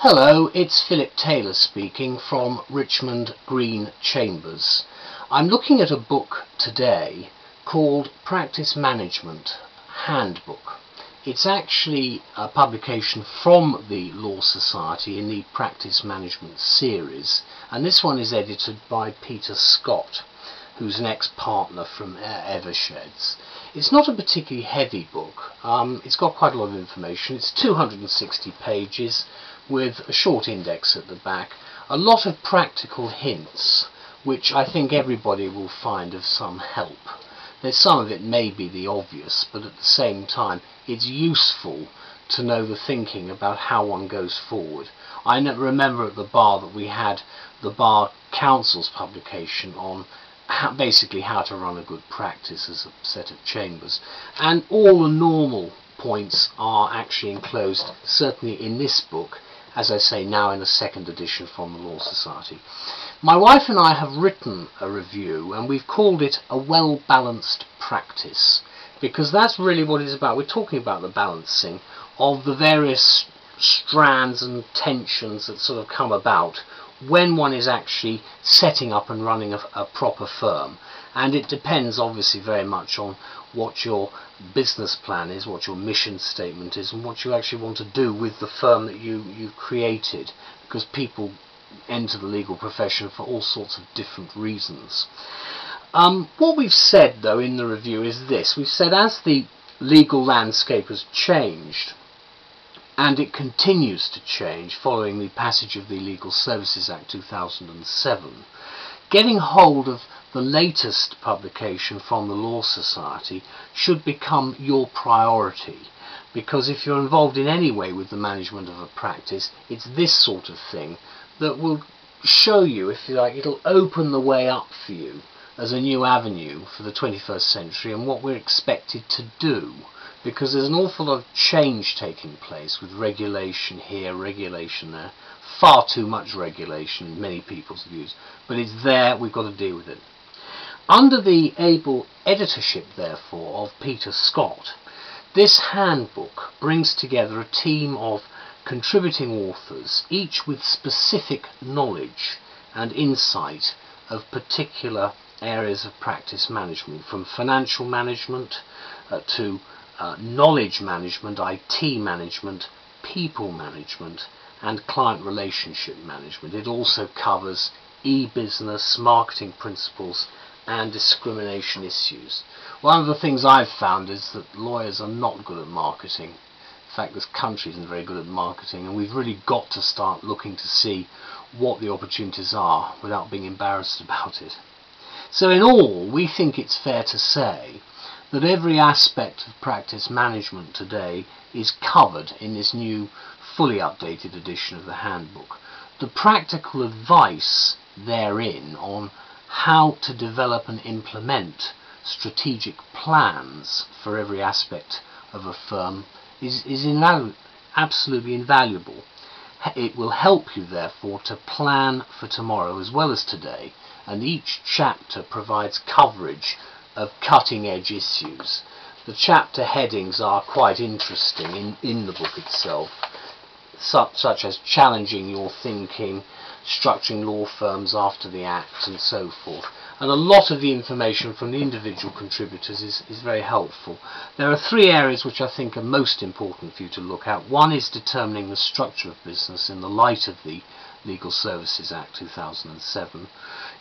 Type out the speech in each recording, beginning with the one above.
Hello, it's Philip Taylor speaking from Richmond Green Chambers. I'm looking at a book today called Practice Management Handbook. It's actually a publication from the Law Society in the Practice Management series, and this one is edited by Peter Scott, who's an ex-partner from Eversheds. It's not a particularly heavy book. It's got quite a lot of information. It's 260 pages with a short index at the back, a lot of practical hints which I think everybody will find of some help. There's some of it may be the obvious, but at the same time it's useful to know the thinking about how one goes forward. I remember at the bar that we had the Bar Council's publication on basically how to run a good practice as a set of chambers, and all the normal points are actually enclosed certainly in this book, as I say, now in a second edition from the Law Society. My wife and I have written a review and we've called it A Well-Balanced Practice, because that's really what it's about. We're talking about the balancing of the various strands and tensions that sort of come about when one is actually setting up and running a proper firm. And it depends obviously very much on what your business plan is, what your mission statement is, and what you actually want to do with the firm that you've created, because people enter the legal profession for all sorts of different reasons. What we've said though in the review is this. We've said as the legal landscape has changed, and it continues to change following the passage of the Legal Services Act 2007, getting hold of the latest publication from the Law Society should become your priority, because if you're involved in any way with the management of a practice, it's this sort of thing that will show you, if you like, it'll open the way up for you as a new avenue for the 21st century and what we're expected to do. Because there's an awful lot of change taking place with regulation here, regulation there, far too much regulation in many people's views, but it's there, we've got to deal with it. Under the able editorship, therefore, of Peter Scott, this handbook brings together a team of contributing authors, each with specific knowledge and insight of particular areas of practice management, from financial management to knowledge management, IT management, people management, and client relationship management. It also covers e-business, marketing principles, and discrimination issues. One of the things I've found is that lawyers are not good at marketing. In fact, this country isn't very good at marketing, and we've really got to start looking to see what the opportunities are without being embarrassed about it. So in all, we think it's fair to say that every aspect of practice management today is covered in this new, fully updated edition of the handbook. The practical advice therein on how to develop and implement strategic plans for every aspect of a firm is absolutely invaluable. It will help you, therefore, to plan for tomorrow as well as today, and each chapter provides coverage of cutting-edge issues. The chapter headings are quite interesting in the book itself, such as challenging your thinking, structuring law firms after the Act, and so forth. And a lot of the information from the individual contributors is very helpful. There are three areas which I think are most important for you to look at. One is determining the structure of business in the light of the Legal Services Act 2007.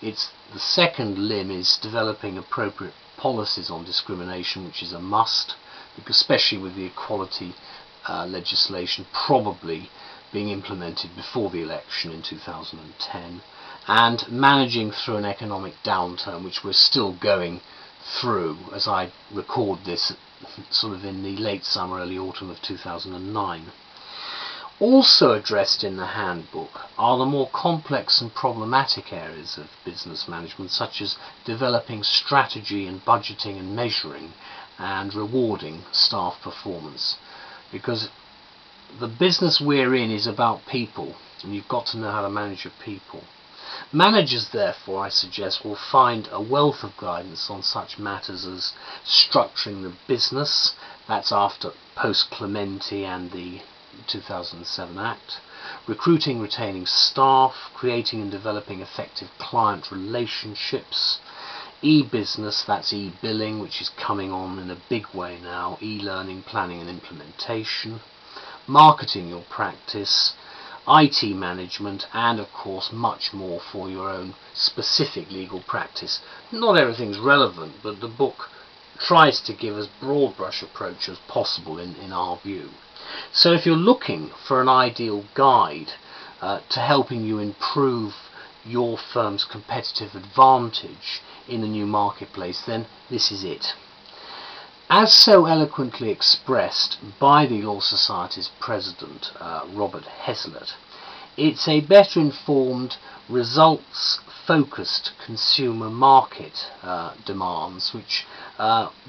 The second limb is developing appropriate policies on discrimination, which is a must, because especially with the equality legislation probably being implemented before the election in 2010, and managing through an economic downturn, which we're still going through as I record this sort of in the late summer, early autumn of 2009. Also addressed in the handbook are the more complex and problematic areas of business management, such as developing strategy and budgeting and measuring and rewarding staff performance. Because the business we're in is about people, and you've got to know how to manage your people. Managers, therefore, I suggest, will find a wealth of guidance on such matters as structuring the business. That's after post-Clementi and the 2007 Act, recruiting, retaining staff, creating and developing effective client relationships, e-business, that's e-billing, which is coming on in a big way now, e-learning, planning and implementation, marketing your practice, IT management, and of course much more for your own specific legal practice. Not everything's relevant, but the book tries to give as broad brush approach as possible in our view. So if you're looking for an ideal guide to helping you improve your firm's competitive advantage in the new marketplace, then this is it. As so eloquently expressed by the Law Society's president, Robert Hazlitt, it's a better informed, results-focused consumer market demands, which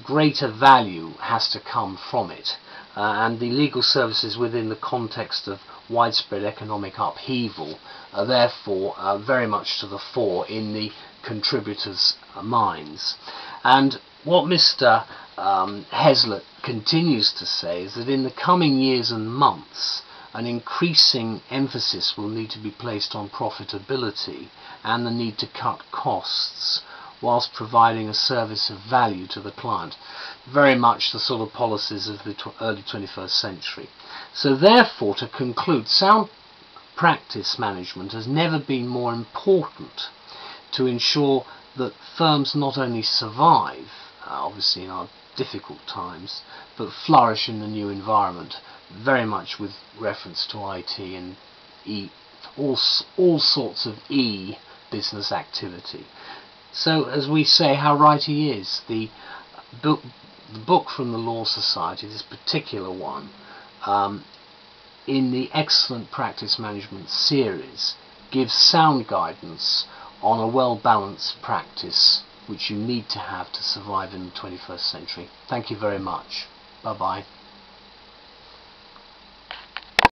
greater value has to come from it. And the legal services within the context of widespread economic upheaval are therefore very much to the fore in the contributors' minds. And what Mr. Hazlitt continues to say is that in the coming years and months an increasing emphasis will need to be placed on profitability and the need to cut costs whilst providing a service of value to the client. Very much the sort of policies of the early 21st century. So therefore, to conclude, sound practice management has never been more important to ensure that firms not only survive, obviously in our difficult times, but flourish in the new environment, very much with reference to IT and all sorts of business activity. So, as we say, how right he is. The book from the Law Society, this particular one, in the excellent Practice Management series, gives sound guidance on a well-balanced practice which you need to have to survive in the 21st century. Thank you very much. Bye-bye.